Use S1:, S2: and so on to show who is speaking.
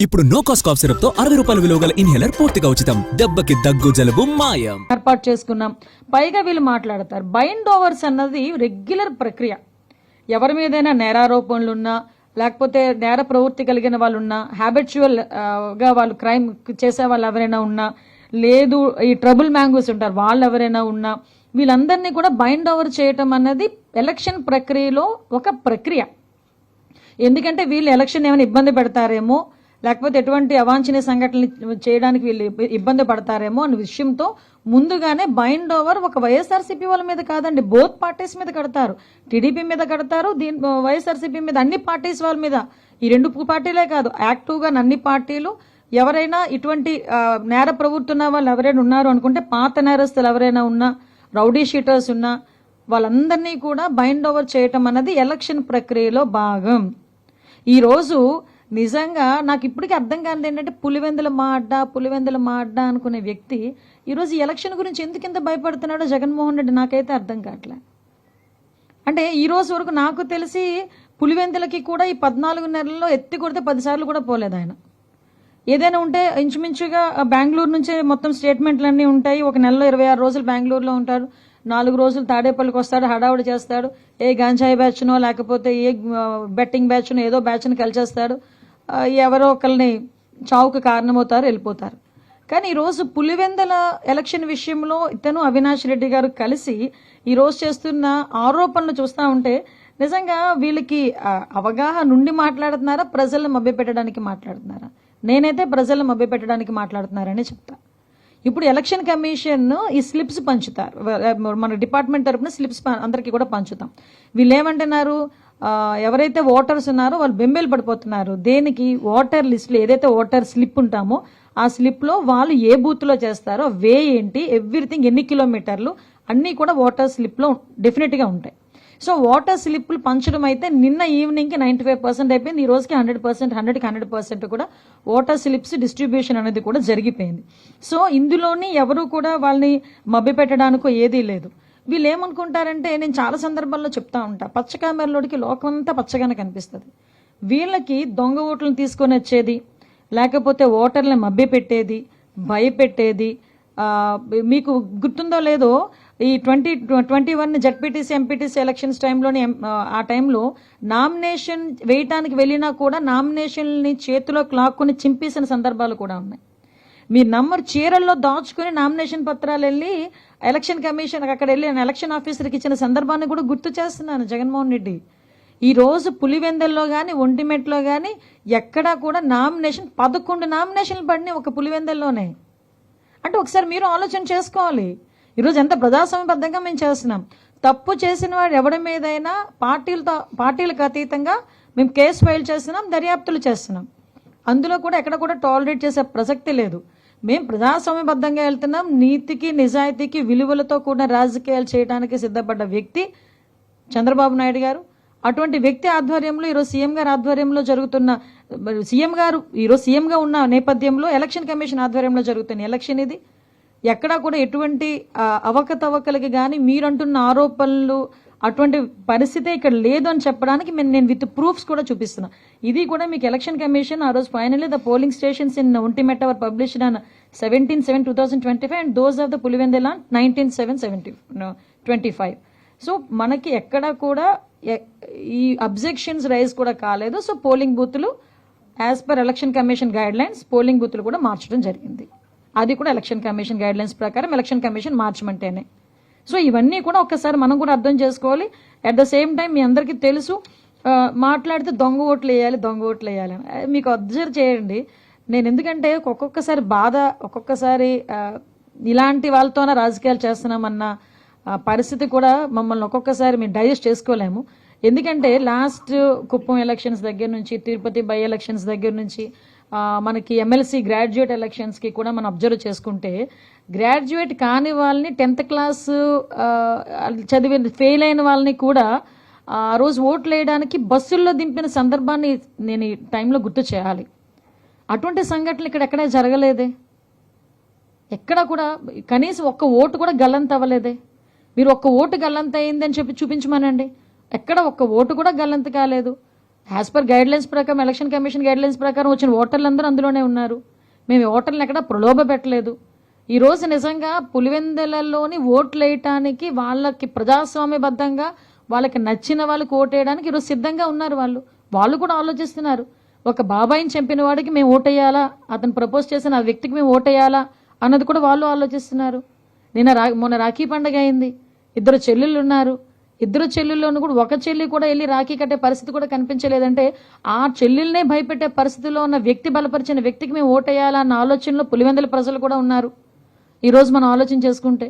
S1: ఇప్పుడు no cost cough syrup తో 60 రూపాయల విలువ గల ఇన్హేలర్ పూర్తిగా ఉచితం. దెబ్బకి దగ్గు జలుబు మాయం.
S2: ఏర్పాటు చేసుకున్నాం. పైగా వీళ్ళు మాట్లాడతారు బైండ్ ఓవర్స్ అన్నది రెగ్యులర్ ప్రక్రియ. ఎవరి మీదైనా నేరారోపణలు ఉన్నా, లేకపోతే నేర ప్రవృత్తి కలిగిన వాళ్ళు ఉన్నా, హ్యాబిచువల్ గా వాళ్ళు క్రైమ్ చేసే వాళ్ళు ఎవరైనా ఉన్నా, లేదు ఈ ట్రబుల్ మ్యాంగోస్ ఉంటారు వాళ్ళు ఎవరైనా ఉన్నా, వీళ్ళందరినీ కూడా బైండ్ ఓవర్ చేయటం అన్నది ఎలక్షన్ ప్రక్రియలో ఒక ప్రక్రియ. ఎందుకంటే వీళ్ళు ఎలక్షన్ ఏమైనా ఇబ్బంది పెడతారేమో, లేకపోతే ఎటువంటి అవాంఛనీయ సంఘటనలు చేయడానికి వీళ్ళు ఇబ్బంది పడతారేమో అనే విషయంతో ముందుగానే బైండ్ ఓవర్ ఒక వైఎస్ఆర్సీపీ వాళ్ళ మీద కాదండి, బోత్ పార్టీస్ మీద కడతారు. టీడీపీ మీద కడతారు, వైఎస్ఆర్సీపీ మీద, అన్ని పార్టీస్ వాళ్ళ మీద. ఈ రెండు పార్టీలే కాదు, యాక్టివ్గా అన్ని పార్టీలు ఎవరైనా ఇటువంటి నేర ప్రవృత్తున్న వాళ్ళు ఎవరైనా ఉన్నారు అనుకుంటే, పాత నేరస్తులు ఎవరైనా ఉన్నా, రౌడీ షీటర్స్ ఉన్నా, వాళ్ళందరినీ కూడా బైండ్ ఓవర్ చేయటం అన్నది ఎలక్షన్ ప్రక్రియలో భాగం. ఈరోజు నిజంగా నాకు ఇప్పటికీ అర్థం కానిది ఏంటంటే, పులివెందుల మా అడ్డా అనుకునే వ్యక్తి ఈరోజు ఎలక్షన్ గురించి ఎందుకు ఇంత భయపడుతున్నాడో జగన్మోహన్ రెడ్డి నాకైతే అర్థం కావట్లే. అంటే ఈ రోజు వరకు నాకు తెలిసి పులివెందులకి కూడా ఈ 14 నెలల్లో ఎత్తి కొడితే 10 సార్లు కూడా పోలేదు ఆయన. ఏదైనా ఉంటే ఇంచుమించుగా బెంగళూరు నుంచే మొత్తం స్టేట్మెంట్లన్నీ ఉంటాయి. ఒక నెలలో 26 రోజులు బెంగళూరులో ఉంటారు, 4 రోజులు తాడేపల్లికి వస్తాడు, హడావుడి చేస్తాడు, ఏ గంజాయి బ్యాచ్నో లేకపోతే ఏ బెట్టింగ్ బ్యాచ్నో ఏదో బ్యాచ్ని కలిచేస్తాడు, ఎవరో ఒకరిని చావుకు కారణమవుతారు, వెళ్ళిపోతారు. కానీ ఈరోజు పులివెందుల ఎలక్షన్ విషయంలో ఇతను అవినాష్ రెడ్డి గారు కలిసి ఈరోజు చేస్తున్న ఆరోపణలు చూస్తూ ఉంటే నిజంగా వీళ్ళకి అవగాహన నుండి మాట్లాడుతున్నారా, ప్రజలను మభ్యపెట్టడానికి మాట్లాడుతున్నారా? నేనైతే ప్రజలను మభ్యపెట్టడానికి మాట్లాడుతున్నారని చెప్తా. ఇప్పుడు ఎలక్షన్ కమిషన్ ఈ స్లిప్స్ పంచుతారు, మన డిపార్ట్మెంట్ తరఫున స్లిప్స్ అందరికీ కూడా పంచుతాం. వీళ్ళు ఏమంటున్నారు, ఎవరైతే ఓటర్స్ ఉన్నారో వాళ్ళు బెంబేలు పడిపోతున్నారు. దేనికి? ఓటర్ లిస్టులో ఏదైతే ఓటర్ స్లిప్ ఉంటామో ఆ స్లిప్లో వాళ్ళు ఏ బూత్లో చేస్తారో, వే ఏంటి, ఎవ్రీథింగ్, ఎన్ని కిలోమీటర్లు అన్నీ కూడా ఓటర్ స్లిప్లో డెఫినెట్గా ఉంటాయి. సో ఓటర్ స్లిప్లు పంచడం అయితే నిన్న ఈవినింగ్కి 95% అయిపోయింది. ఈ రోజుకి 100%, 100% కూడా ఓటర్ స్లిప్స్ డిస్ట్రిబ్యూషన్ అనేది కూడా జరిగిపోయింది. సో ఇందులోని ఎవరు కూడా వాళ్ళని మభ్యపెట్టడానికో ఏదీ లేదు. వీళ్ళు ఏమనుకుంటారంటే, నేను చాలా సందర్భాల్లో చెప్తా ఉంటా, పచ్చ కామెరలోడికి లోకం అంతా పచ్చగానే కనిపిస్తుంది. వీళ్ళకి దొంగ ఓట్లను తీసుకొని వచ్చేది, లేకపోతే ఓటర్లను మభ్యపెట్టేది, భయపెట్టేది. మీకు గుర్తుందో లేదో, ఈ 2021 జడ్పీటీసీ ఎంపీటీసీ ఎలక్షన్స్ టైంలోని ఆ టైంలో నామినేషన్ వేయటానికి వెళ్ళినా కూడా నామినేషన్ని చేతిలో క్లాక్కుని చింపేసిన సందర్భాలు కూడా ఉన్నాయి. మీరు నంబర్ చీరల్లో దాచుకుని నామినేషన్ పత్రాలు వెళ్ళి ఎలక్షన్ కమిషన్ అక్కడ వెళ్ళి ఎలక్షన్ ఆఫీసర్కి ఇచ్చిన సందర్భాన్ని కూడా గుర్తు చేస్తున్నాను జగన్మోహన్ రెడ్డి. ఈ రోజు పులివెందుల్లో కానీ ఒంటిమెట్లో కానీ ఎక్కడా కూడా 11 నామినేషన్లు పడినాయి ఒక పులివెందుల్లోనే. అంటే ఒకసారి మీరు ఆలోచన చేసుకోవాలి. ఈరోజు ఎంత ప్రజాస్వామ్యబద్ధంగా మేము చేస్తున్నాం. తప్పు చేసిన వాడు ఎవరి మీదైనా పార్టీలకు అతీతంగా మేము కేసు ఫైల్ చేస్తున్నాం, దర్యాప్తులు చేస్తున్నాం. అందులో కూడా ఎక్కడ కూడా టాలరేట్ చేసే ప్రసక్తి లేదు. మేము ప్రజాస్వామ్యబద్ధంగా వెళ్తున్నాం. నీతికి నిజాయితీకి విలువలతో కూడిన రాజకీయాలు చేయడానికి సిద్ధపడ్డ వ్యక్తి చంద్రబాబు నాయుడు గారు. అటువంటి వ్యక్తి ఆధ్వర్యంలో ఈరోజు సీఎం గారు ఆధ్వర్యంలో జరుగుతున్న, సీఎం గారు ఈరోజు సీఎంగా ఉన్న నేపథ్యంలో ఎలక్షన్ కమిషన్ ఆధ్వర్యంలో జరుగుతున్న ఎలక్షన్ ఇది. ఎక్కడా కూడా ఎటువంటి అవకతవకలకి కానీ మీరంటున్న ఆరోపణలు అటువంటి పరిస్థితి ఇక్కడ లేదు అని చెప్పడానికి నేను విత్ ప్రూఫ్స్ కూడా చూపిస్తున్నా. ఇది కూడా మీకు ఎలక్షన్ కమిషన్ ఆ రోజు finally the polling stations in Ontimitta our published on 17/7/2025 and those of the Pulivendula 19/7/25. So మనకి ఎక్కడా కూడా ఈ అబ్జెక్షన్స్ రైజ్ కూడా కాలేదు. సో పోలింగ్ బూతులు as per election commission guidelines polling బూతులు కూడా మార్చడం జరిగింది. అది కూడా ఎలక్షన్ కమిషన్ గైడ్ లైన్స్ ప్రకారం ఎలక్షన్ కమిషన్ మార్చమంటేనే. సో ఇవన్నీ కూడా ఒక్కసారి మనం కూడా అర్థం చేసుకోవాలి. అట్ ద సేమ్ టైం మీ అందరికీ తెలుసు, మాట్లాడితే దొంగ ఓట్లు వేయాలి అని. మీకు అబ్జర్వ్ చేయండి, నేను ఎందుకంటే ఒక్కొక్కసారి బాధ, ఒక్కొక్కసారి ఇలాంటి వాళ్ళతోనే రాజకీయాలు చేస్తున్నామన్న పరిస్థితి కూడా మమ్మల్ని ఒక్కొక్కసారి మేము డైజెస్ట్ చేసుకోలేము. ఎందుకంటే లాస్ట్ కుప్పం ఎలక్షన్స్ దగ్గర నుంచి, తిరుపతి బై ఎలక్షన్స్ దగ్గర నుంచి, మనకి ఎమ్మెల్సీ గ్రాడ్యుయేట్ ఎలక్షన్స్కి కూడా మనం అబ్జర్వ్ చేసుకుంటే, గ్రాడ్యుయేట్ కాని వాళ్ళని 10th క్లాస్ చదివి ఫెయిల్ అయిన వాళ్ళని కూడా ఆ రోజు ఓట్లు వేయడానికి బస్సుల్లో దింపిన సందర్భాన్ని నేను ఈ టైంలో గుర్తు చేయాలి. అటువంటి సంఘటనలు ఇక్కడ ఎక్కడా జరగలేదే. ఎక్కడ కూడా కనీసం ఒక్క ఓటు కూడా గల్లంత అవ్వలేదే. మీరు ఒక్క ఓటు గల్లంత అయిందని చెప్పి చూపించమనండి. ఎక్కడ ఒక్క ఓటు కూడా గల్లంత కాలేదు. యాజ్ పర్ గైడ్ లైన్స్ ప్రకారం, ఎలక్షన్ కమిషన్ గైడ్ లైన్స్ ప్రకారం వచ్చిన ఓటర్లందరూ అందులోనే ఉన్నారు. మేము ఈ ఓటర్లను ఎక్కడ ప్రలోభ పెట్టలేదు. ఈ రోజు నిజంగా పులివెందులలోని ఓట్లు వేయటానికి వాళ్ళకి ప్రజాస్వామ్యబద్ధంగా వాళ్ళకి నచ్చిన వాళ్ళకి ఓటేయడానికి ఈరోజు సిద్ధంగా ఉన్నారు. వాళ్ళు కూడా ఆలోచిస్తున్నారు. ఒక బాబాయిని చంపిన వాడికి మేము ఓటేయాలా, అతను ప్రపోజ్ చేసిన ఆ వ్యక్తికి మేము ఓటేయాలా అన్నది కూడా వాళ్ళు ఆలోచిస్తున్నారు. మొన్న రాఖీ పండుగ అయింది, 2 చెల్లెళ్ళు ఉన్నారు. 2 చెల్లెల్లోనూ కూడా ఒక చెల్లి కూడా వెళ్ళి రాఖీ కట్టే పరిస్థితి కూడా కనిపించలేదంటే ఆ చెల్లెల్నే భయపెట్టే పరిస్థితిలో ఉన్న వ్యక్తి, బలపరిచిన వ్యక్తికి మేము ఓటేయాలా అన్న ఆలోచనలో పులివెందుల ప్రజలు కూడా ఉన్నారు. ఈ రోజు మనం ఆలోచన చేసుకుంటే